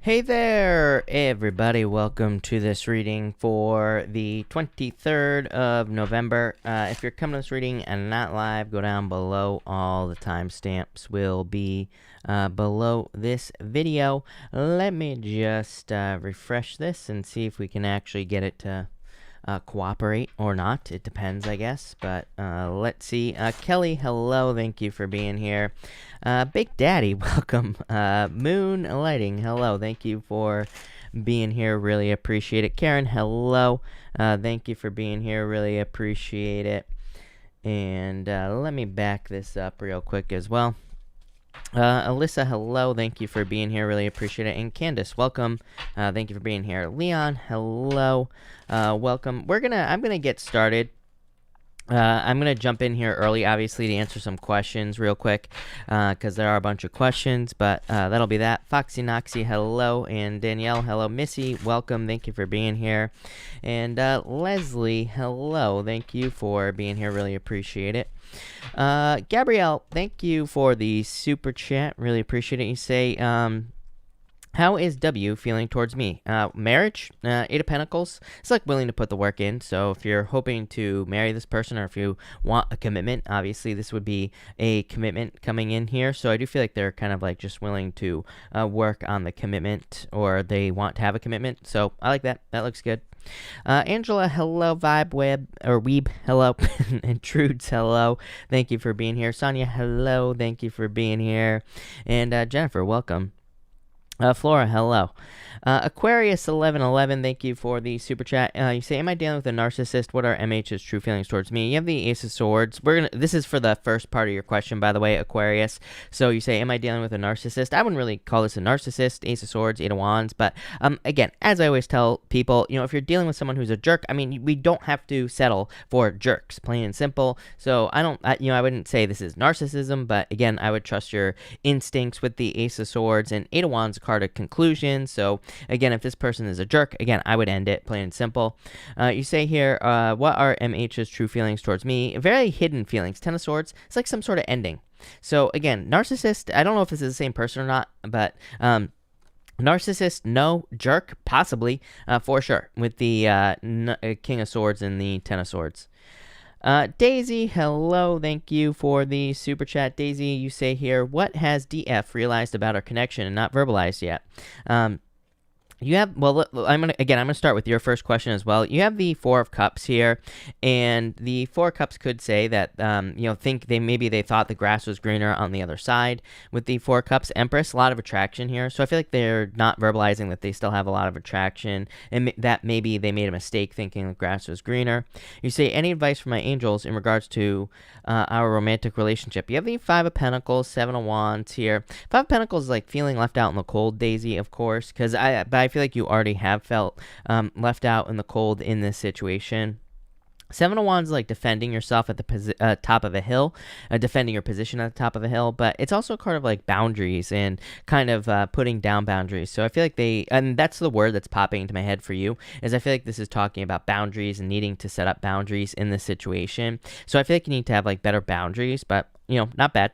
Hey there, everybody. Welcome to this reading for the 23rd of November. If you're coming to this reading and not live, go down below. All the timestamps will be below this video. Let me just refresh this and see if we can actually get it to cooperate or not. It depends, I guess, but let's see. Kelly, hello, thank you for being here. Big Daddy, welcome. Moon Lighting, hello, thank you for being here, really appreciate it. Karen, hello, thank you for being here, really appreciate it. And let me back this up real quick as well. Alyssa, hello, thank you for being here, really appreciate it. And Candace, welcome, thank you for being here. Leon, hello, welcome. I'm gonna get started. I'm gonna jump in here early, obviously, to answer some questions real quick, because there are a bunch of questions, but that'll be that. Foxy Noxy, hello, and Danielle, hello. Missy, welcome, thank you for being here. And Leslie, hello, thank you for being here, really appreciate it. Gabrielle, thank you for the super chat, really appreciate it. You say, how is W feeling towards me? Marriage, Eight of Pentacles. It's like willing to put the work in. So if you're hoping to marry this person, or if you want a commitment, obviously this would be a commitment coming in here. So I do feel like they're kind of like just willing to work on the commitment, or they want to have a commitment. So I like that. That looks good. Angela, hello. Vibe Web or Weeb, hello. And Trudes, hello. Thank you for being here. Sonia, hello. Thank you for being here. And Jennifer, welcome. Flora, hello. Aquarius 1111, thank you for the super chat. You say, am I dealing with a narcissist? What are MH's true feelings towards me? You have the Ace of Swords. This is for the first part of your question, by the way, Aquarius. So you say, am I dealing with a narcissist? I wouldn't really call this a narcissist. Ace of Swords, Eight of Wands. But again, as I always tell people, if you're dealing with someone who's a jerk, I mean, we don't have to settle for jerks, plain and simple. So I wouldn't say this is narcissism, but again, I would trust your instincts with the Ace of Swords. And Eight of Wands, a card of conclusion. So again, if this person is a jerk, again, I would end it, plain and simple. You say here, what are MH's true feelings towards me? Very hidden feelings. Ten of Swords, it's like some sort of ending. So again, narcissist, I don't know if this is the same person or not, but narcissist, no. Jerk, possibly, for sure, with the King of Swords and the Ten of Swords. Daisy, hello, thank you for the super chat. Daisy, you say here, what has DF realized about our connection and not verbalized yet? You have, well, I'm gonna start with your first question as well. You have the Four of Cups here, and the Four of Cups could say that, maybe they thought the grass was greener on the other side. With the Four of Cups, Empress, a lot of attraction here. So I feel like they're not verbalizing that they still have a lot of attraction, and that maybe they made a mistake thinking the grass was greener. You say, any advice from my angels in regards to our romantic relationship? You have the Five of Pentacles, Seven of Wands here. Five of Pentacles is like feeling left out in the cold, Daisy, of course, because I feel like you already have felt left out in the cold in this situation. Seven of Wands is like defending yourself at the top of a hill, defending your position at the top of a hill, but it's also a card of like boundaries and kind of putting down boundaries. So I feel like and that's the word that's popping into my head for you, is I feel like this is talking about boundaries and needing to set up boundaries in this situation. So I feel like you need to have like better boundaries, but not bad.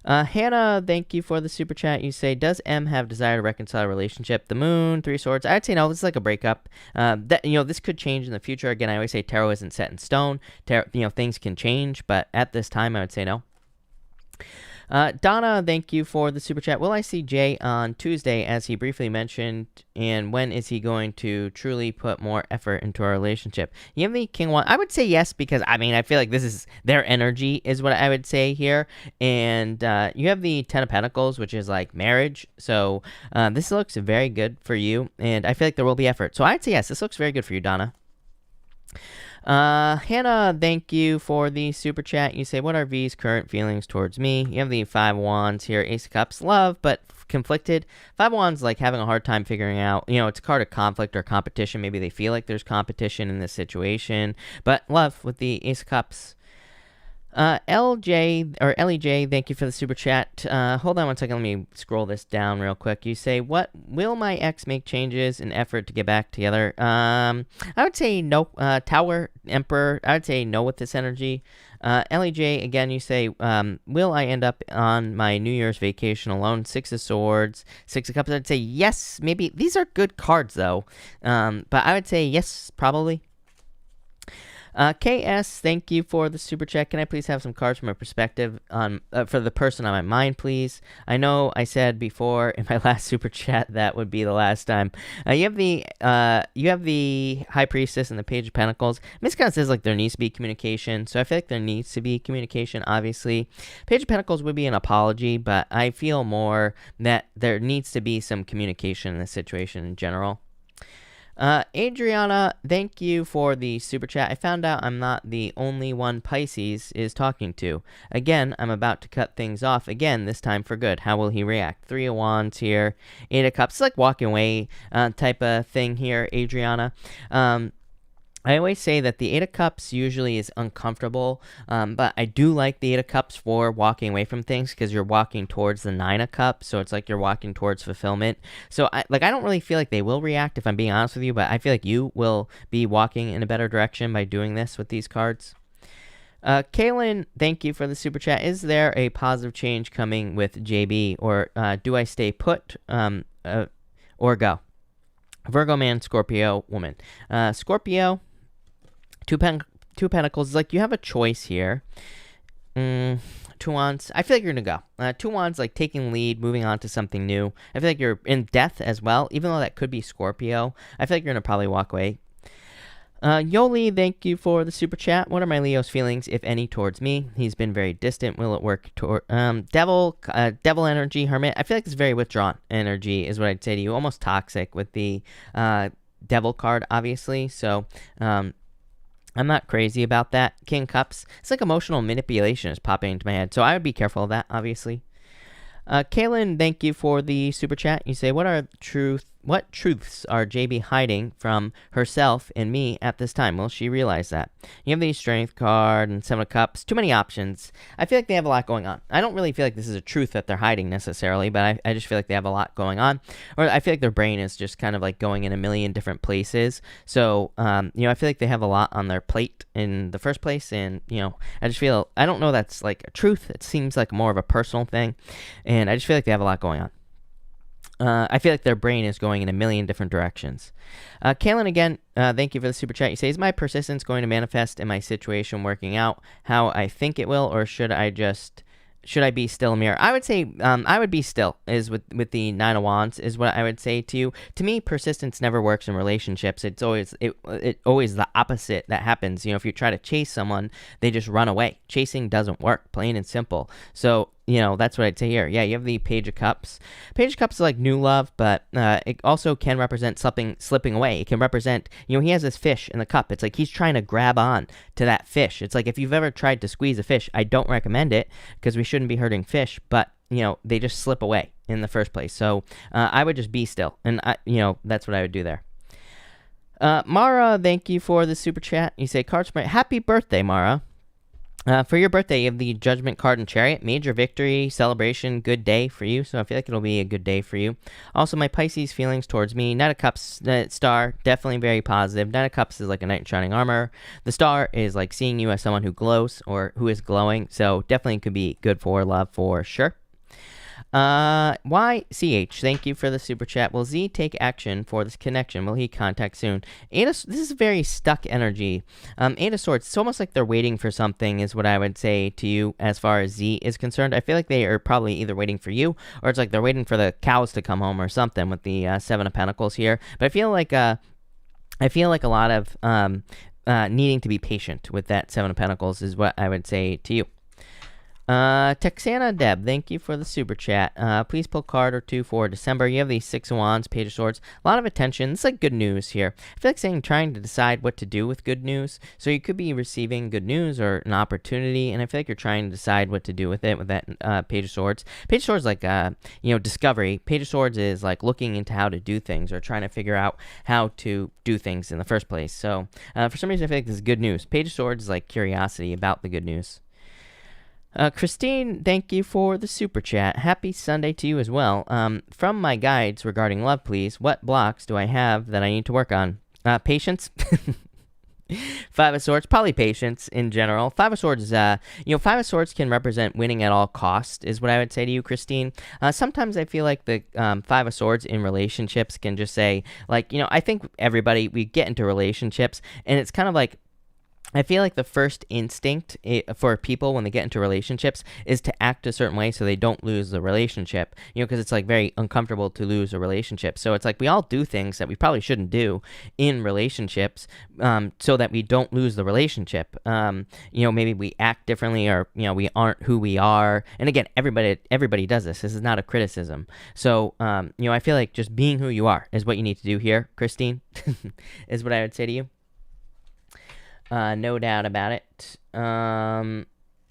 Hannah, thank you for the super chat. You say, does M have desire to reconcile a relationship? The Moon, Three Swords. I'd say no, this is like a breakup. This could change in the future. Again, I always say tarot isn't set in stone. Things can change, but at this time, I would say no. Donna, thank you for the super chat. Will I see Jay on Tuesday, as he briefly mentioned, and when is he going to truly put more effort into our relationship? You have the King One. I would say yes, because I feel like this is their energy is what I would say here. And you have the Ten of Pentacles, which is like marriage. So this looks very good for you, and I feel like there will be effort. So I'd say yes, this looks very good for you, Donna. Hannah, thank you for the super chat. You say, what are V's current feelings towards me? You have the Five of Wands here, Ace of Cups, love, but conflicted. Five of Wands, like having a hard time figuring out, it's a card of conflict or competition. Maybe they feel like there's competition in this situation, but love with the Ace of Cups. LJ or LEJ, thank you for the super chat. Hold on one second. Let me scroll this down real quick. You say, "What will my ex make changes in effort to get back together?" I would say no. Tower Emperor. I would say no with this energy. LEJ again. You say, "Will I end up on my New Year's vacation alone?" Six of Swords, Six of Cups. I'd say yes. Maybe these are good cards though. But I would say yes, probably. KS, thank you for the super chat. Can I please have some cards from a perspective on for the person on my mind, please? I know I said before in my last super chat that would be the last time. You have the High Priestess and the Page of Pentacles. This kind of says like there needs to be communication, so I feel like there needs to be communication. Obviously, Page of Pentacles would be an apology, but I feel more that there needs to be some communication in this situation in general. Adriana, thank you for the super chat. I found out I'm not the only one Pisces is talking to. Again, I'm about to cut things off again, this time for good. How will he react? Three of Wands here, Eight of Cups. It's like walking away type of thing here, Adriana. I always say that the Eight of Cups usually is uncomfortable, but I do like the Eight of Cups for walking away from things because you're walking towards the Nine of Cups, so it's like you're walking towards fulfillment. So I don't really feel like they will react if I'm being honest with you, but I feel like you will be walking in a better direction by doing this with these cards. Kaylin, thank you for the super chat. Is there a positive change coming with JB, or do I stay put or go? Virgo man, Scorpio woman. Scorpio, Two Pentacles is like you have a choice here. Two Wands, I feel like you're gonna go. Two Wands, like taking lead, moving on to something new. I feel like you're in death as well, even though that could be Scorpio. I feel like you're gonna probably walk away. Yoli, thank you for the super chat. What are my Leo's feelings, if any, towards me? He's been very distant. Will it work toward devil energy, Hermit? I feel like it's very withdrawn energy is what I'd say to you. Almost toxic with the devil card, obviously. So I'm not crazy about that. King Cups, it's like emotional manipulation is popping into my head. So I would be careful of that, obviously. Kaylin, thank you for the super chat. You say, what truths are JB hiding from herself and me at this time? Will she realize that? You have the Strength card and Seven of Cups. Too many options. I feel like they have a lot going on. I don't really feel like this is a truth that they're hiding necessarily, but I just feel like they have a lot going on. Or I feel like their brain is just kind of like going in a million different places. So, I feel like they have a lot on their plate in the first place. And, I just feel, I don't know that's like a truth. It seems like more of a personal thing. And I just feel like they have a lot going on. I feel like their brain is going in a million different directions. Kaylin, again, thank you for the super chat. You say, is my persistence going to manifest in my situation working out how I think it will, or should I be still, Mirror? I would say I would be still, is with the Nine of Wands is what I would say to you. To me, persistence never works in relationships. It's always always the opposite that happens. If you try to chase someone, they just run away. Chasing doesn't work, plain and simple. So that's what I'd say here. Yeah, you have the Page of Cups. Page of Cups is like new love, but it also can represent something slipping away. It can represent, he has this fish in the cup. It's like he's trying to grab on to that fish. It's like if you've ever tried to squeeze a fish, I don't recommend it because we shouldn't be hurting fish, but, they just slip away in the first place. So I would just be still, and, that's what I would do there. Mara, thank you for the super chat. You say, cards for happy birthday, Mara. For your birthday, you have the Judgment card and Chariot. Major victory, celebration, good day for you. So I feel like it'll be a good day for you. Also, my Pisces feelings towards me. Knight of Cups, star, definitely very positive. Knight of Cups is like a knight in shining armor. The star is like seeing you as someone who glows or who is glowing. So definitely could be good for love for sure. YCH, thank you for the super chat. Will Z take action for this connection? Will he contact soon? This is very stuck energy. Eight of Swords, it's almost like they're waiting for something is what I would say to you as far as Z is concerned. I feel like they are probably either waiting for you or it's like they're waiting for the cows to come home or something with the Seven of Pentacles here. But I feel like a lot of needing to be patient with that Seven of Pentacles is what I would say to you. Texana Deb, thank you for the super chat. Please pull a card or two for December. You have the Six of Wands, Page of Swords. A lot of attention. It's like good news here. I feel like trying to decide what to do with good news. So you could be receiving good news or an opportunity, and I feel like you're trying to decide what to do with it with that Page of Swords. Page of Swords is like discovery. Page of Swords is like looking into how to do things or trying to figure out how to do things in the first place. So for some reason, I feel like this is good news. Page of Swords is like curiosity about the good news. Christine, thank you for the super chat. Happy Sunday to you as well. From my guides regarding love, please, what blocks do I have that I need to work on? Patience. Five of Swords, probably patience in general. Five of Swords, Five of Swords can represent winning at all cost, is what I would say to you, Christine. Sometimes I feel like the Five of Swords in relationships can just say, like, I think we get into relationships, and it's kind of like, I feel like the first instinct for people when they get into relationships is to act a certain way so they don't lose the relationship, because it's like very uncomfortable to lose a relationship. So it's like we all do things that we probably shouldn't do in relationships so that we don't lose the relationship. Maybe we act differently, or, we aren't who we are. And again, everybody does this. This is not a criticism. So, I feel like just being who you are is what you need to do here, Christine, is what I would say to you. No doubt about it. All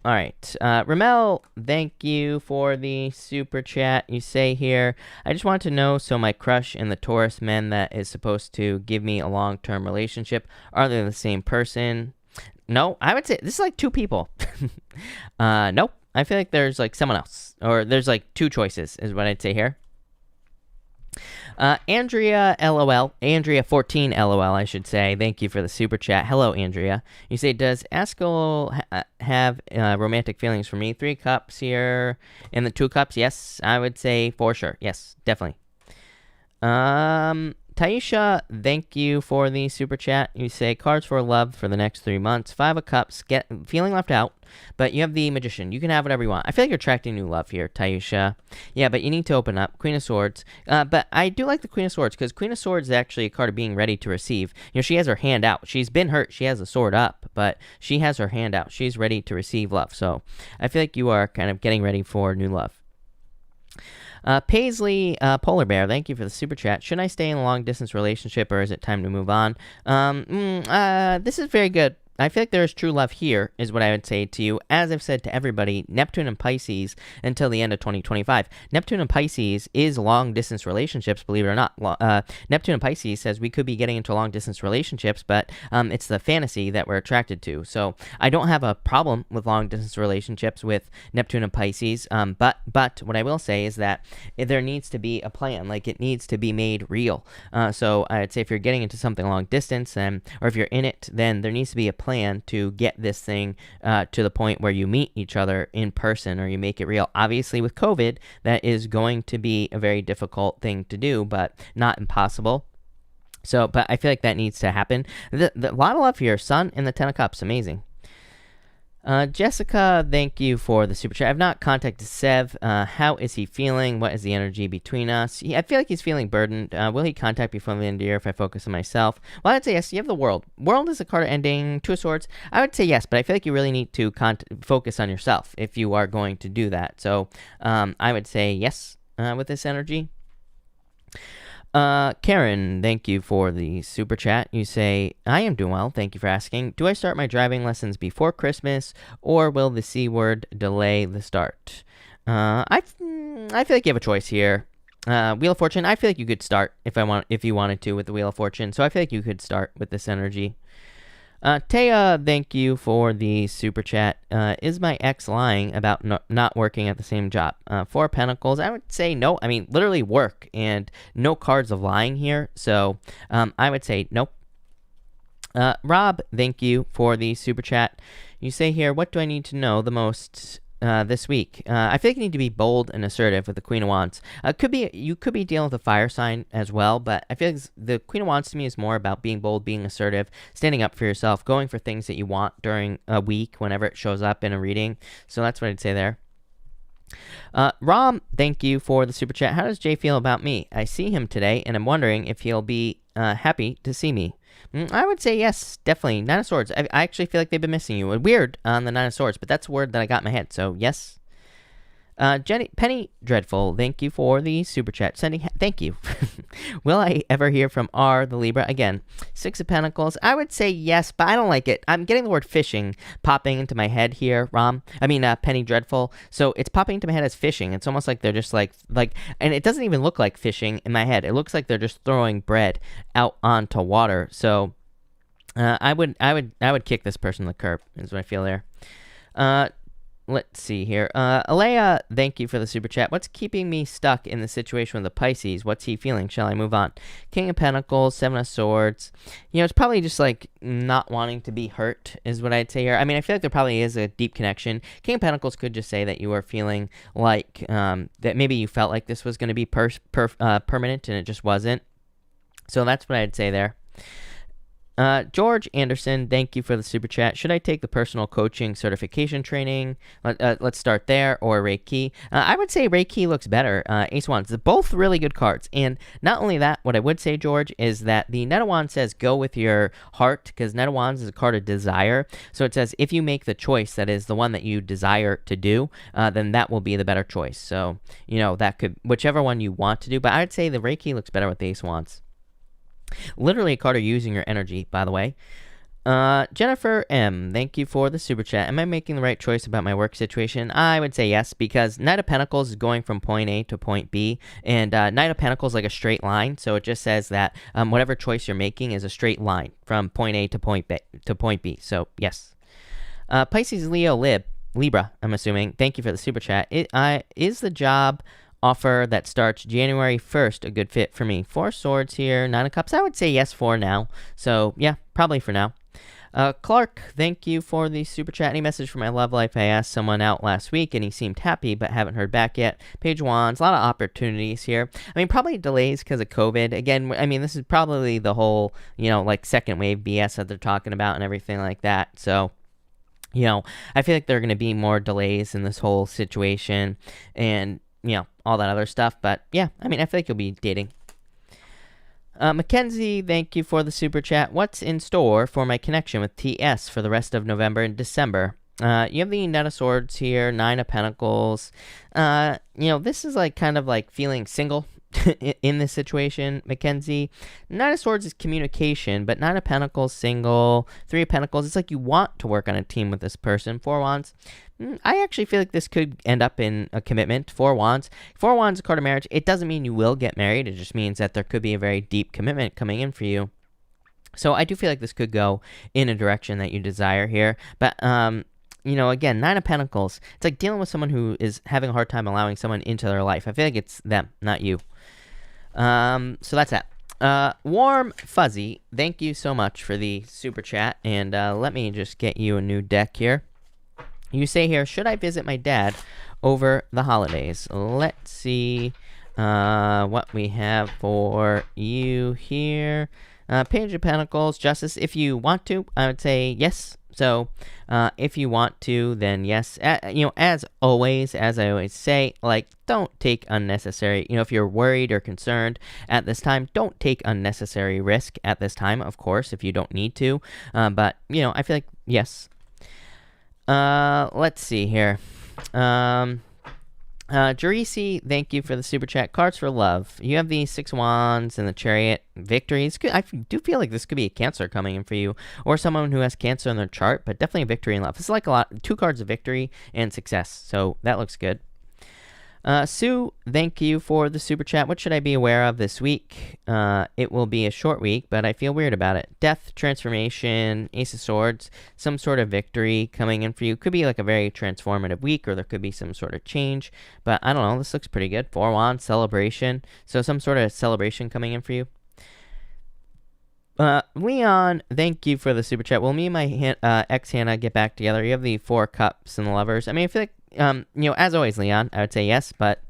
right. Ramel, thank you for the super chat. You say here, I just want to know, so my crush and the Taurus men that is supposed to give me a long-term relationship, are they the same person? No, I would say this is like two people. Nope. I feel like there's like someone else, or there's like two choices is what I'd say here. Andrea LOL, Andrea 14 LOL, I should say. Thank you for the super chat. Hello, Andrea. You say, does Askell have romantic feelings for me? 3 cups here and the 2 cups. Yes, I would say for sure. Yes, definitely. Taisha, thank you for the super chat. You say, cards for love for the next 3 months. 5 of cups, feeling left out, but you have the Magician. You can have whatever you want. I feel like you're attracting new love here, Taisha. Yeah, but you need to open up. Queen of Swords. But I do like the Queen of Swords, because Queen of Swords is actually a card of being ready to receive. She has her hand out. She's been hurt. She has a sword up, but she has her hand out. She's ready to receive love. So I feel like you are kind of getting ready for new love. Paisley Polar Bear, thank you for the super chat. Should I stay in a long-distance relationship, or is it time to move on? This is very good. I feel like there is true love here, is what I would say to you. As I've said to everybody, Neptune and Pisces until the end of 2025. Neptune and Pisces is long-distance relationships, believe it or not. Neptune and Pisces says we could be getting into long-distance relationships, but it's the fantasy that we're attracted to. So I don't have a problem with long-distance relationships with Neptune and Pisces, but what I will say is that there needs to be a plan. Like, it needs to be made real. So I'd say if you're getting into something long-distance, or if you're in it, then there needs to be a plan to get this thing to the point where you meet each other in person, or you make it real. Obviously, with COVID, that is going to be a very difficult thing to do, but not impossible. So, but I feel like that needs to happen. A lot of love here. Sun and the 10 of Cups. Amazing. Jessica, thank you for the super chat. I've not contacted Sev. How is he feeling? What is the energy between us? I feel like he's feeling burdened. Will he contact me before the end of the year if I focus on myself? Well, I'd say yes. You have the World. World is a card ending. 2 of Swords. I would say yes, but I feel like you really need to focus on yourself if you are going to do that. So I would say yes with this energy. Karen, thank you for the super chat. You say, I am doing well. Thank you for asking. Do I start my driving lessons before Christmas, or will the C word delay the start? I feel like you have a choice here. Wheel of Fortune, I feel like you could start if you wanted to with the Wheel of Fortune. So I feel like you could start with this energy. Taya, thank you for the super chat. Is my ex lying about not working at the same job? 4 Pentacles, I would say no. I mean, literally work, and no cards of lying here. So I would say nope. Rob, thank you for the super chat. You say here, what do I need to know the most this week? I feel like you need to be bold and assertive with the Queen of Wands. You could be dealing with a fire sign as well, but I feel like the Queen of Wands to me is more about being bold, being assertive, standing up for yourself, going for things that you want during a week whenever it shows up in a reading. So that's what I'd say there. Rom, thank you for the super chat. How does Jay feel about me? I see him today, and I'm wondering if he'll be happy to see me. I would say yes, definitely. 9 of Swords. I actually feel like they've been missing you. Weird on the 9 of Swords, but that's a word that I got in my head, so yes. Penny Dreadful, thank you for the super chat. Thank you. Will I ever hear from R, the Libra? Again, 6 of Pentacles. I would say yes, but I don't like it. I'm getting the word fishing popping into my head here, Penny Dreadful. So it's popping into my head as fishing. It's almost like they're just like, and it doesn't even look like fishing in my head. It looks like they're just throwing bread out onto water. So I would kick this person to the curb, is what I feel there. let's see here. Alea, thank you for the super chat. What's keeping me stuck in the situation with the Pisces? What's he feeling? Shall I move on? King of Pentacles, Seven of Swords. It's probably just like not wanting to be hurt is what I'd say here. I mean, I feel like there probably is a deep connection. King of Pentacles could just say that you are feeling like that maybe you felt like this was going to be permanent and it just wasn't. So that's what I'd say there. George Anderson, thank you for the super chat. Should I take the personal coaching certification training? Let's start there, or Reiki. I would say Reiki looks better. Ace of Wands, they're both really good cards. And not only that, what I would say, George, is that the Knight of Wands says go with your heart, because Knight of Wands is a card of desire. So it says if you make the choice that is the one that you desire to do, then that will be the better choice. So, that could, whichever one you want to do. But I would say the Reiki looks better with the Ace of Wands. Literally a card of using your energy, by the way. Jennifer M, thank you for the super chat. Am I making the right choice about my work situation? I would say yes, because Knight of Pentacles is going from point A to point B, and Knight of Pentacles is like a straight line, so it just says that whatever choice you're making is a straight line from point A to point B. So yes. Pisces, Leo, Libra, I'm assuming. Thank you for the super chat. Is the job offer that starts January 1st a good fit for me? Four Swords here, Nine of Cups. I would say yes for now. So yeah, probably for now. Clark, thank you for the super chat. Any message for my love life? I asked someone out last week and he seemed happy but haven't heard back yet. Page of Wands, a lot of opportunities here. I mean, probably delays because of COVID. Again, I mean, this is probably the whole, like second wave BS that they're talking about and everything like that. So, I feel like there are going to be more delays in this whole situation and, all that other stuff. But yeah, I mean, I feel like you'll be dating. Mackenzie, thank you for the super chat. What's in store for my connection with TS for the rest of November and December? You have the Knight of Swords here, Nine of Pentacles. This is like kind of like feeling single in this situation, Mackenzie. Nine of Swords is communication, but Nine of Pentacles, single. Three of Pentacles, it's like you want to work on a team with this person. Four Wands, I actually feel like this could end up in a commitment. Four Wands is a card of marriage. It doesn't mean you will get married. It just means that there could be a very deep commitment coming in for you. So I do feel like this could go in a direction that you desire here. But, again, Nine of Pentacles, it's like dealing with someone who is having a hard time allowing someone into their life. I feel like it's them, not you. So that's that. Warm Fuzzy, thank you so much for the super chat. And let me just get you a new deck here. You say here, should I visit my dad over the holidays? Let's see what we have for you here. Page of Pentacles, Justice. If you want to, I would say yes. So if you want to, then yes. As always, as I always say, don't take unnecessary, if you're worried or concerned at this time, don't take unnecessary risk at this time, of course, if you don't need to. But, I feel like yes. Let's see here. Jerisi, thank you for the super chat. Cards for love. You have the Six Wands and the Chariot. Victories. I do feel like this could be a Cancer coming in for you, or someone who has Cancer in their chart, but definitely a victory in love. It's like two cards of victory and success, so that looks good. Sue, thank you for the super chat. What should I be aware of this week? It will be a short week, but I feel weird about it. Death, transformation, Ace of Swords, some sort of victory coming in for you. Could be like a very transformative week, or there could be some sort of change, but I don't know. This looks pretty good. Four Wands, celebration. So some sort of celebration coming in for you. Leon, thank you for the super chat. Will me and my ex Hannah get back together? You have the Four Cups and the Lovers. I mean, I feel like as always, Leon, I would say yes, but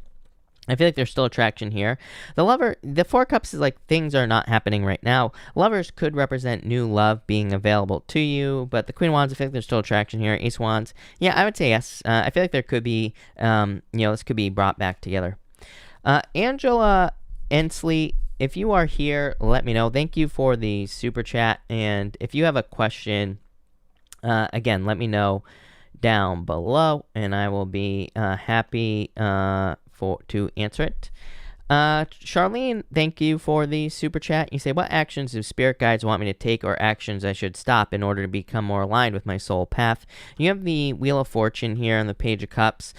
I feel like there's still attraction here. The Four Cups is like things are not happening right now. Lovers could represent new love being available to you, but the Queen of Wands, I feel like there's still attraction here. Ace Wands, yeah, I would say yes. I feel like there could be, this could be brought back together. Angela Ensley, if you are here, let me know. Thank you for the super chat, and if you have a question, again, let me know down below, and I will be happy to answer it. Charlene, thank you for the super chat. You say, what actions do spirit guides want me to take, or actions I should stop in order to become more aligned with my soul path? You have the Wheel of Fortune here on the Page of Cups.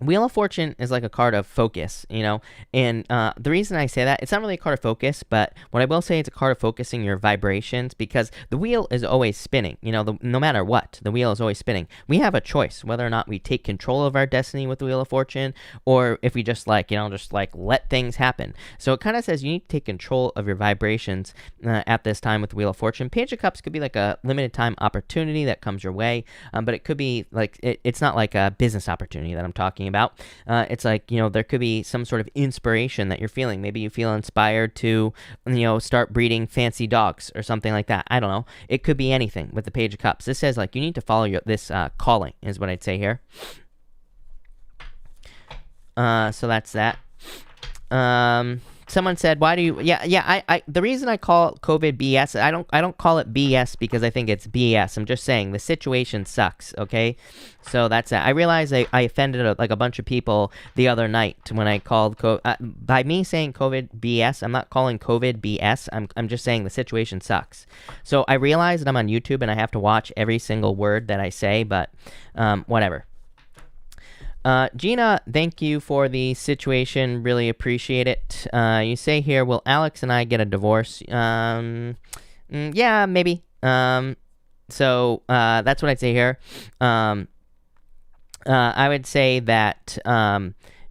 Wheel of Fortune is like a card of focus, you know, and the reason I say that, it's not really a card of focus, but what I will say, it's a card of focusing your vibrations, because the wheel is always spinning, you know, no matter what, the wheel is always spinning. We have a choice whether or not we take control of our destiny with the Wheel of Fortune, or if we just like, you know, just like let things happen. So it kind of says you need to take control of your vibrations at this time with the Wheel of Fortune. Page of Cups could be like a limited time opportunity that comes your way, but it could be like, it's not like a business opportunity that I'm talking about. It's like, you know, there could be some sort of inspiration that you're feeling. Maybe you feel inspired to, you know, start breeding fancy dogs or something like that. I don't know. It could be anything with the Page of Cups. This says like you need to follow this calling, is what I'd say here. So that's that. Someone said, why do you, I the reason I call COVID BS, I don't call it BS because I think it's BS. I'm just saying the situation sucks, okay? So that's it. I realized I offended like a bunch of people the other night when I called by me saying COVID BS. I'm not calling COVID BS. I'm just saying the situation sucks. So I realized that I'm on YouTube and I have to watch every single word that I say, but whatever. Gina, thank you for the situation. Really appreciate it. You say here, will Alex and I get a divorce? Yeah, maybe. So that's what I'd say here. I would say that,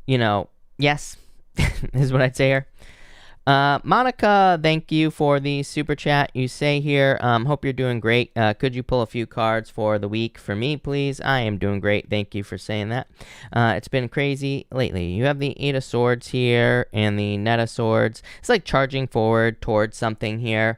you know, yes, is what I'd say here. Monica, thank you for the super chat. You say here, hope you're doing great. Could you pull a few cards for the week for me, please? I am doing great. Thank you for saying that. It's been crazy lately. You have the Eight of Swords here and the Knight of Swords. It's like charging forward towards something here.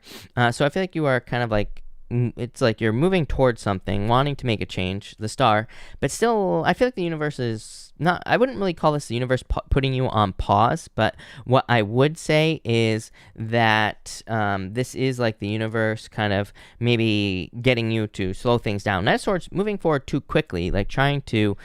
So I feel like you are kind of like, it's like you're moving towards something, wanting to make a change, the Star, but still, I feel like the universe is not, I wouldn't really call this the universe putting you on pause, but what I would say is that this is like the universe kind of maybe getting you to slow things down. Knight of Swords, moving forward too quickly, like trying to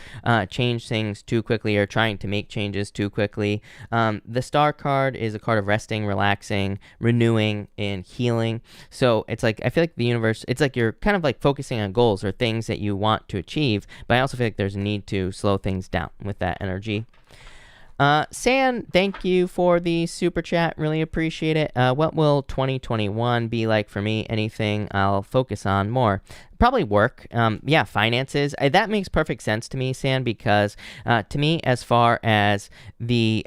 change things too quickly or trying to make changes too quickly. The Star card is a card of resting, relaxing, renewing, and healing. So it's like, I feel like the universe, it's like you're kind of like focusing on goals or things that you want to achieve, but I also feel like there's a need to slow things down with that energy. San, thank you for the super chat. Really appreciate it. What will 2021 be like for me? Anything I'll focus on more? Probably work. Yeah, finances. That makes perfect sense to me, San, because to me, as far as the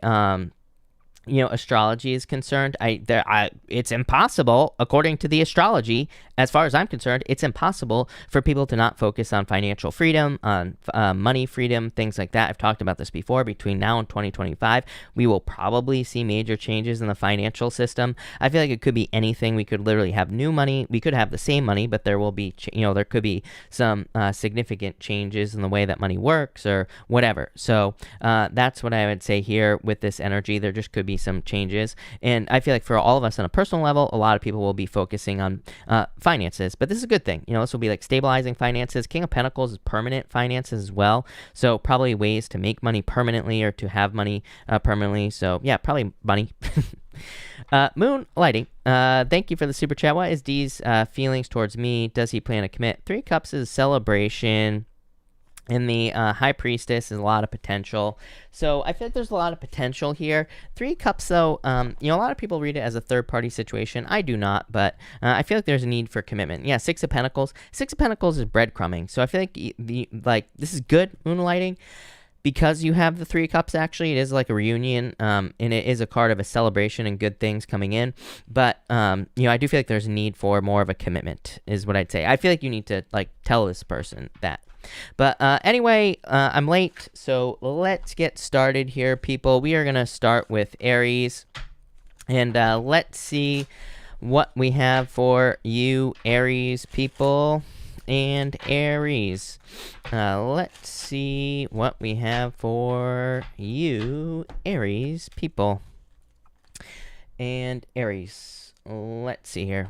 you know, astrology is concerned, it's impossible, according to the astrology, as far as I'm concerned, it's impossible for people to not focus on financial freedom, on money freedom, things like that. I've talked about this before. Between now and 2025, we will probably see major changes in the financial system. I feel like it could be anything. We could literally have new money. We could have the same money, but there will be, you know, there could be some significant changes in the way that money works or whatever. So that's what I would say here with this energy. There just could be some changes, and I feel like for all of us on a personal level, a lot of people will be focusing on finances, but this is a good thing. You know, this will be like stabilizing finances. King of Pentacles is permanent finances as well, so probably ways to make money permanently or to have money permanently. So yeah, probably money. Moon Lighting, thank you for the super chat. What is Dee's feelings towards me? Does he plan to commit? Three Cups is celebration. And the High Priestess is a lot of potential. So I feel like there's a lot of potential here. Three Cups, though, you know, a lot of people read it as a third-party situation. I do not, but I feel like there's a need for commitment. Yeah, Six of Pentacles. Six of Pentacles is breadcrumbing. So I feel like this is good, Moonlighting, because you have the Three Cups. Actually, it is like a reunion, and it is a card of a celebration and good things coming in. But you know, I do feel like there's a need for more of a commitment, is what I'd say. I feel like you need to like tell this person that. But anyway, I'm late, so let's get started here, people. We are going to start with Aries, and let's see what we have for you, Aries people. And Aries, let's see what we have for you, Aries people. And Aries, let's see here.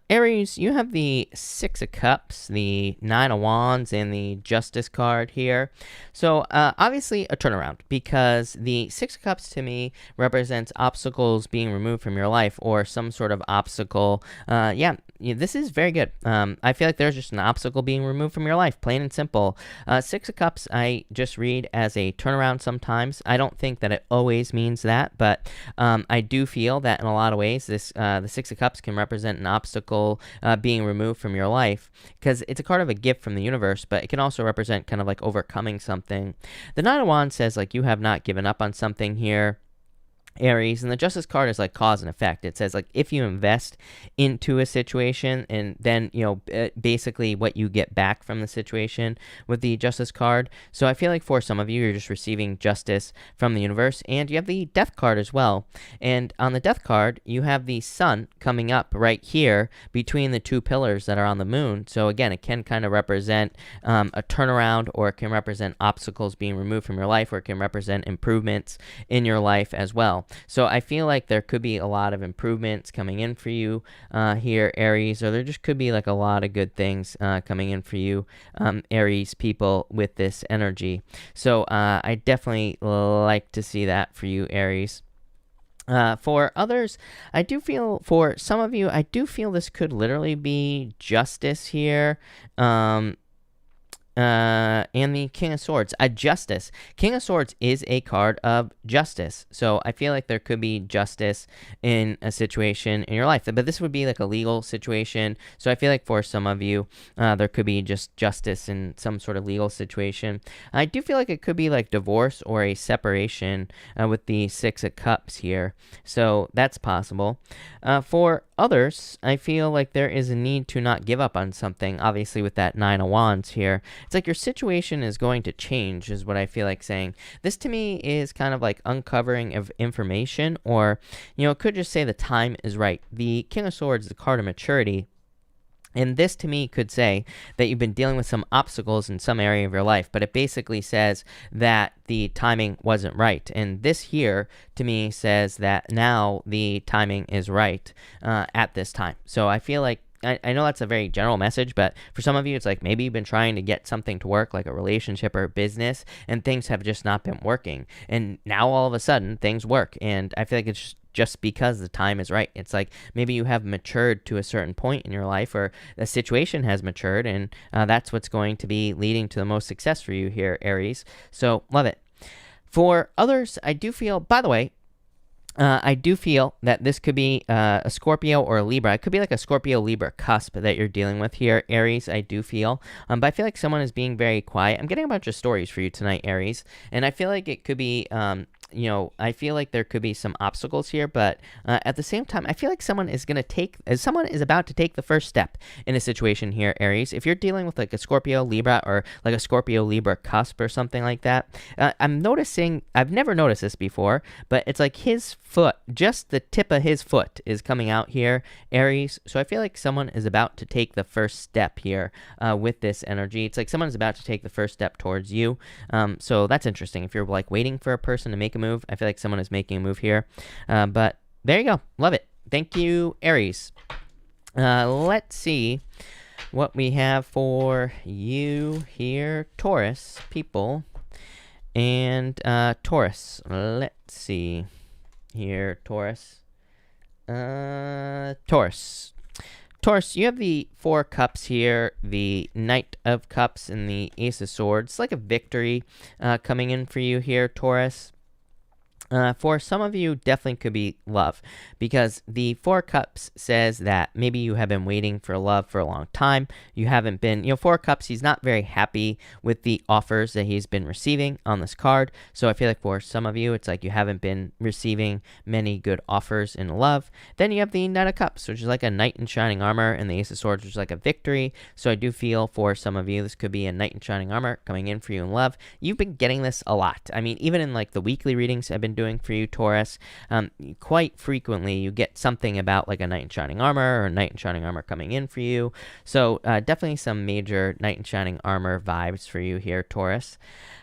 Aries, you have the Six of Cups, the Nine of Wands, and the Justice card here. So obviously a turnaround, because the Six of Cups to me represents obstacles being removed from your life, or some sort of obstacle. Yeah, this is very good. I feel like there's just an obstacle being removed from your life, plain and simple. Six of Cups I just read as a turnaround sometimes. I don't think that it always means that, but I do feel that in a lot of ways the Six of Cups can represent an obstacle being removed from your life, because it's a card of a gift from the universe, but it can also represent kind of like overcoming something. The Nine of Wands says like you have not given up on something here, Aries, and the Justice card is like cause and effect. It says like if you invest into a situation, and then basically what you get back from the situation with the Justice card. So I feel like for some of you, you're just receiving justice from the universe. And you have the Death card as well, and on the Death card you have the Sun coming up right here between the two pillars that are on the moon. So again, it can kind of represent a turnaround, or it can represent obstacles being removed from your life, or it can represent improvements in your life as well. So I feel like there could be a lot of improvements coming in for you here, Aries, or there just could be like a lot of good things coming in for you, Aries people, with this energy. So I definitely like to see that for you, Aries. For others, I do feel, for some of you, I do feel this could literally be justice here. And the King of Swords, Justice. King of Swords is a card of justice, so I feel like there could be justice in a situation in your life, but this would be like a legal situation. So I feel like for some of you, there could be just justice in some sort of legal situation. I do feel like it could be like divorce or a separation with the Six of Cups here, so that's possible. For others, I feel like there is a need to not give up on something, obviously with that Nine of Wands here. It's like your situation is going to change, is what I feel like saying. This to me is kind of like uncovering of information, or, it could just say the time is right. The King of Swords is the card of maturity. And this to me could say that you've been dealing with some obstacles in some area of your life, but it basically says that the timing wasn't right. And this here to me says that now the timing is right at this time. So I feel like, I know that's a very general message, but for some of you, it's like maybe you've been trying to get something to work, like a relationship or a business, and things have just not been working. And now all of a sudden things work. And I feel like it's just because the time is right. It's like maybe you have matured to a certain point in your life, or the situation has matured, and that's what's going to be leading to the most success for you here, Aries. So love it. For others, I do feel, by the way, I do feel that this could be a Scorpio or a Libra. It could be like a Scorpio-Libra cusp that you're dealing with here, Aries, I do feel. But I feel like someone is being very quiet. I'm getting a bunch of stories for you tonight, Aries. And I feel like it could be I feel like there could be some obstacles here, but at the same time, I feel like someone is about to take the first step in a situation here, Aries. If you're dealing with like a Scorpio Libra, or like a Scorpio Libra cusp or something like that, I'm noticing, I've never noticed this before, but it's like his foot, just the tip of his foot is coming out here, Aries. So I feel like someone is about to take the first step here with this energy. It's like someone's about to take the first step towards you. So that's interesting. If you're like waiting for a person to make a move, I feel like someone is making a move here. But there you go. Love it. Thank you, Aries. Let's see what we have for you here, Taurus people. And Taurus, let's see here, Taurus. Taurus, you have the Four Cups here, the Knight of Cups, and the Ace of Swords. It's like a victory coming in for you here, Taurus. For some of you, definitely could be love, because the Four Cups says that maybe you have been waiting for love for a long time. You haven't been, Four Cups, he's not very happy with the offers that he's been receiving on this card. So I feel like for some of you, it's like you haven't been receiving many good offers in love. Then you have the Knight of Cups, which is like a knight in shining armor, and the Ace of Swords, which is like a victory. So I do feel for some of you, this could be a knight in shining armor coming in for you in love. You've been getting this a lot. I mean, even in like the weekly readings I've been doing for you, Taurus, quite frequently you get something about like a knight in shining armor, or a knight in shining armor coming in for you. So definitely some major knight in shining armor vibes for you here, Taurus.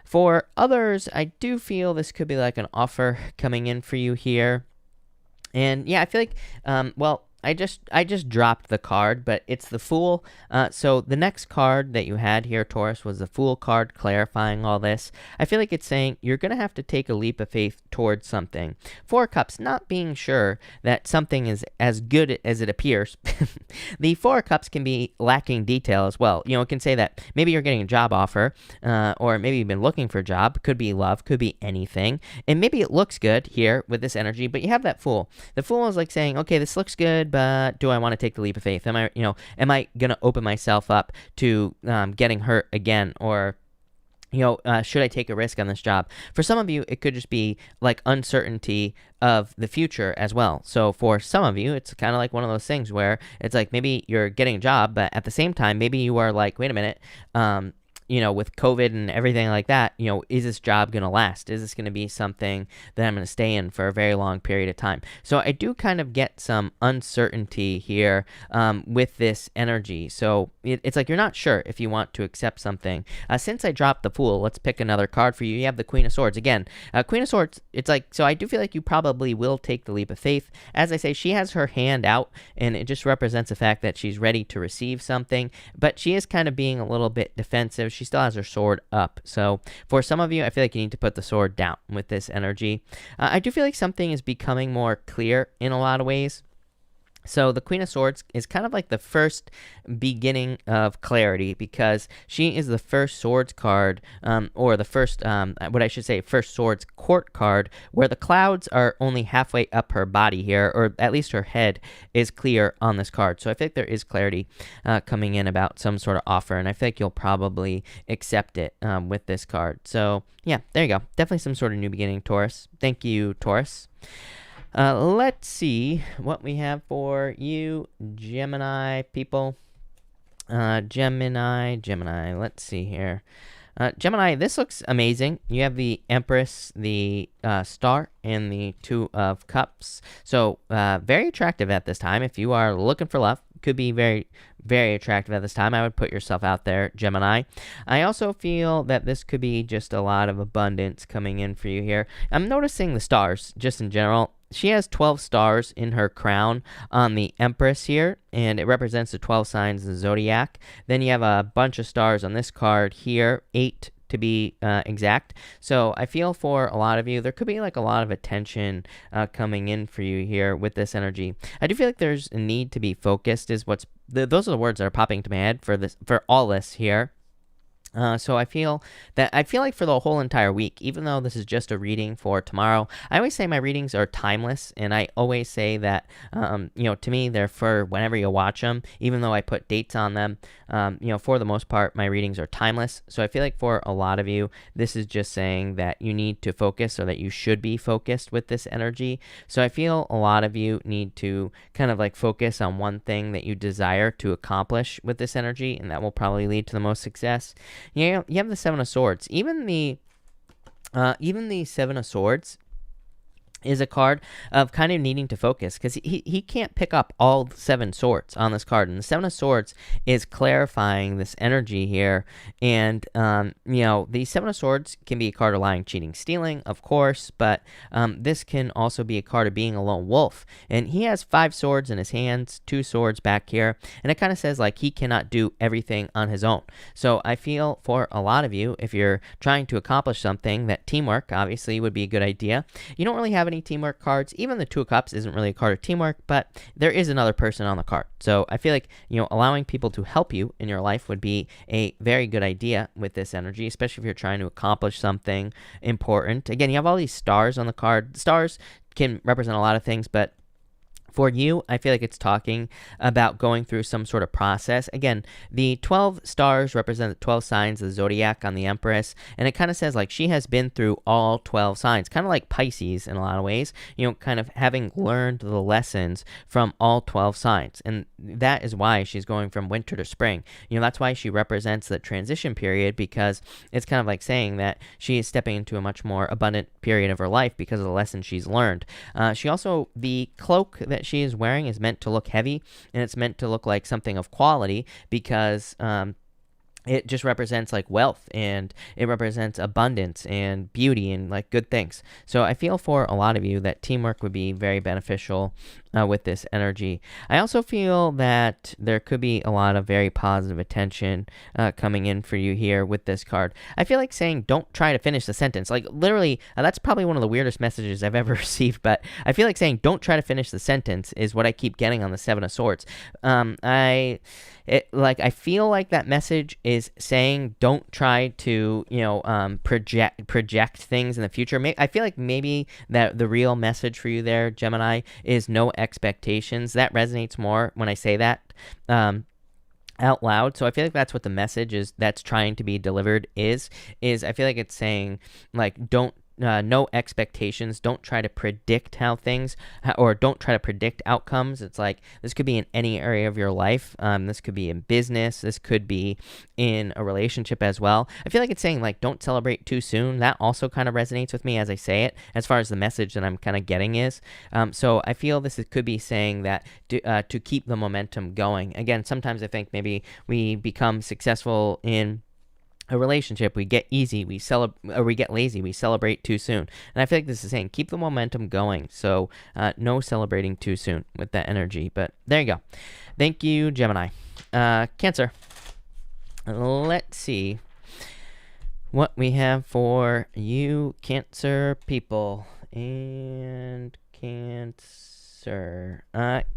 For others, I do feel this could be like an offer coming in for you here. And yeah, I feel like, I just dropped the card, but it's the Fool. So the next card that you had here, Taurus, was the Fool card, clarifying all this. I feel like it's saying you're going to have to take a leap of faith towards something. Four of Cups, not being sure that something is as good as it appears. The Four of Cups can be lacking detail as well. It can say that maybe you're getting a job offer, or maybe you've been looking for a job. Could be love, could be anything. And maybe it looks good here with this energy, but you have that Fool. The Fool is like saying, okay, this looks good, but do I want to take the leap of faith? Am I going to open myself up to getting hurt again? Or should I take a risk on this job? For some of you, it could just be like uncertainty of the future as well. So for some of you, it's kind of like one of those things where it's like maybe you're getting a job, but at the same time, maybe you are like, wait a minute, with COVID and everything like that, is this job going to last? Is this going to be something that I'm going to stay in for a very long period of time? So I do kind of get some uncertainty here with this energy. So it's like you're not sure if you want to accept something. Since I dropped the Fool, let's pick another card for you. You have the Queen of Swords. Again, Queen of Swords, it's like, so I do feel like you probably will take the leap of faith. As I say, she has her hand out, and it just represents the fact that she's ready to receive something, but she is kind of being a little bit defensive. She still has her sword up. So for some of you, I feel like you need to put the sword down with this energy. I do feel like something is becoming more clear in a lot of ways. So the Queen of Swords is kind of like the first beginning of clarity, because she is the first swords card, or the first, first swords court card, where the clouds are only halfway up her body here, or at least her head is clear on this card. So I think there is clarity coming in about some sort of offer, and I think you'll probably accept it with this card. So yeah, there you go. Definitely some sort of new beginning, Taurus. Thank you, Taurus. Let's see what we have for you, Gemini people. Gemini. Let's see here. Gemini, this looks amazing. You have the Empress, the Star, and the Two of Cups. So very attractive at this time. If you are looking for love, could be very, very attractive at this time. I would put yourself out there, Gemini. I also feel that this could be just a lot of abundance coming in for you here. I'm noticing the stars just in general. She has 12 stars in her crown on the Empress here, and it represents the 12 signs of the zodiac. Then you have a bunch of stars on this card here, 8 to be exact. So I feel for a lot of you, there could be like a lot of attention coming in for you here with this energy. I do feel like there's a need to be focused, is those are the words that are popping to my head for all this here. So I feel like for the whole entire week, even though this is just a reading for tomorrow, I always say my readings are timeless, and I always say that, to me, they're for whenever you watch them, even though I put dates on them. For the most part, my readings are timeless. So I feel like for a lot of you, this is just saying that you need to focus, or that you should be focused with this energy. So I feel a lot of you need to kind of like focus on one thing that you desire to accomplish with this energy, and that will probably lead to the most success. You have the Seven of Swords. Even the Seven of Swords is a card of kind of needing to focus, because he can't pick up all 7 swords on this card, and the 7 of Swords is clarifying this energy here. And the 7 of Swords can be a card of lying, cheating, stealing, of course, but this can also be a card of being a lone wolf. And he has 5 swords in his hands, 2 swords back here, and it kind of says like he cannot do everything on his own. So I feel for a lot of you, if you're trying to accomplish something, that teamwork obviously would be a good idea. You don't really have any teamwork cards. Even the Two of Cups isn't really a card of teamwork, but there is another person on the card. So I feel like, allowing people to help you in your life would be a very good idea with this energy, especially if you're trying to accomplish something important. Again, you have all these stars on the card. Stars can represent a lot of things, but for you, I feel like it's talking about going through some sort of process. Again, the 12 stars represent the 12 signs of the zodiac on the Empress, and it kind of says like she has been through all 12 signs, kind of like Pisces in a lot of ways, kind of having learned the lessons from all 12 signs. And that is why she's going from winter to spring. That's why she represents the transition period, because it's kind of like saying that she is stepping into a much more abundant period of her life because of the lessons she's learned. She also, the cloak that she is wearing is meant to look heavy, and it's meant to look like something of quality, because it just represents like wealth, and it represents abundance and beauty and like good things. So I feel for a lot of you that teamwork would be very beneficial with this energy. I also feel that there could be a lot of very positive attention coming in for you here with this card. I feel like saying don't try to finish the sentence. Like literally, that's probably one of the weirdest messages I've ever received, but I feel like saying don't try to finish the sentence is what I keep getting on the Seven of Swords. I feel like that message is saying don't try to project things in the future. I feel like maybe that the real message for you there, Gemini, is no expectations. That resonates more when I say that out loud. So I feel like that's what the message is that's trying to be delivered is I feel like it's saying like don't no expectations. Don't try to predict how things, or don't try to predict outcomes. It's like this could be in any area of your life. This could be in business. This could be in a relationship as well. I feel like it's saying like don't celebrate too soon. That also kind of resonates with me as I say it, as far as the message that I'm kind of getting is. So I feel could be saying that to keep the momentum going. Again, sometimes I think maybe we become successful in a relationship, we get easy, we get lazy, we celebrate too soon. And I feel like this is saying keep the momentum going. So no celebrating too soon with that energy. But there you go. Thank you, Gemini. Cancer. Let's see what we have for you, Cancer people. And Cancer.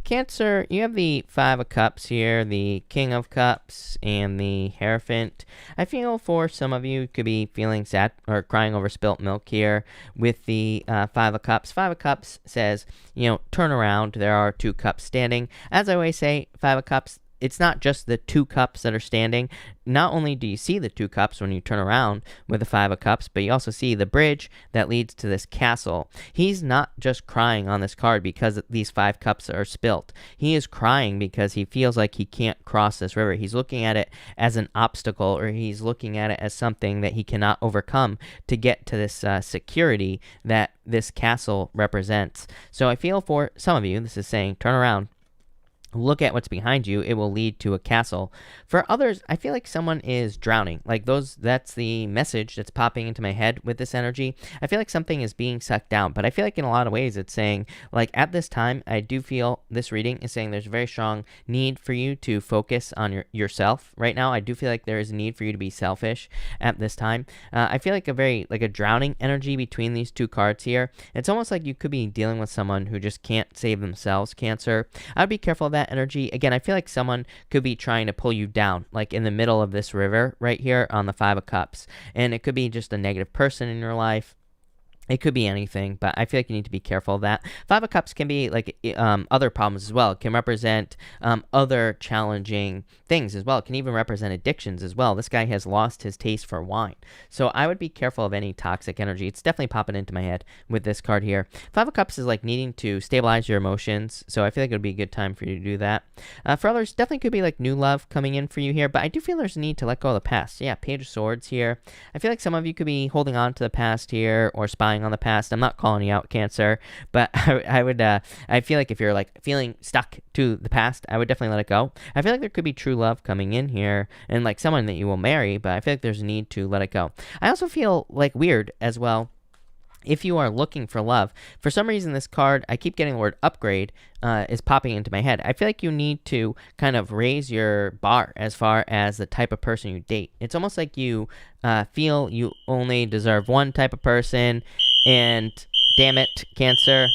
Cancer, you have the Five of Cups here, the King of Cups, and the Hierophant. I feel for some of you could be feeling sad or crying over spilt milk here with the Five of Cups. Five of Cups says, turn around. There are two cups standing. As I always say, Five of Cups, it's not just the two cups that are standing. Not only do you see the two cups when you turn around with the Five of Cups, but you also see the bridge that leads to this castle. He's not just crying on this card because these five cups are spilt. He is crying because he feels like he can't cross this river. He's looking at it as an obstacle, or he's looking at it as something that he cannot overcome to get to this security that this castle represents. So I feel for some of you, this is saying turn around. Look at what's behind you. It will lead to a castle. For others, I feel like someone is drowning. That's the message that's popping into my head with this energy. I feel like something is being sucked down, but I feel like in a lot of ways it's saying, like at this time, I do feel this reading is saying there's a very strong need for you to focus on yourself right now. I do feel like there is a need for you to be selfish at this time. I feel like a drowning energy between these two cards here. It's almost like you could be dealing with someone who just can't save themselves, Cancer. I would be careful of that energy. Again, I feel like someone could be trying to pull you down, like in the middle of this river right here on the Five of Cups. And it could be just a negative person in your life. It could be anything, but I feel like you need to be careful of that. Five of Cups can be like other problems as well. It can represent other challenging things as well. It can even represent addictions as well. This guy has lost his taste for wine. So I would be careful of any toxic energy. It's definitely popping into my head with this card here. Five of Cups is like needing to stabilize your emotions. So I feel like it would be a good time for you to do that. For others, definitely could be like new love coming in for you here, but I do feel there's a need to let go of the past. Yeah, Page of Swords here. I feel like some of you could be holding on to the past here or spying on the past. I'm not calling you out, Cancer, but I feel like if you're like feeling stuck to the past, I would definitely let it go. I feel like there could be true love coming in here and like someone that you will marry, but I feel like there's a need to let it go. I also feel like weird as well. If you are looking for love, for some reason this card, I keep getting the word upgrade, is popping into my head. I feel like you need to kind of raise your bar as far as the type of person you date. It's almost like you feel you only deserve one type of person, and damn it, Cancer,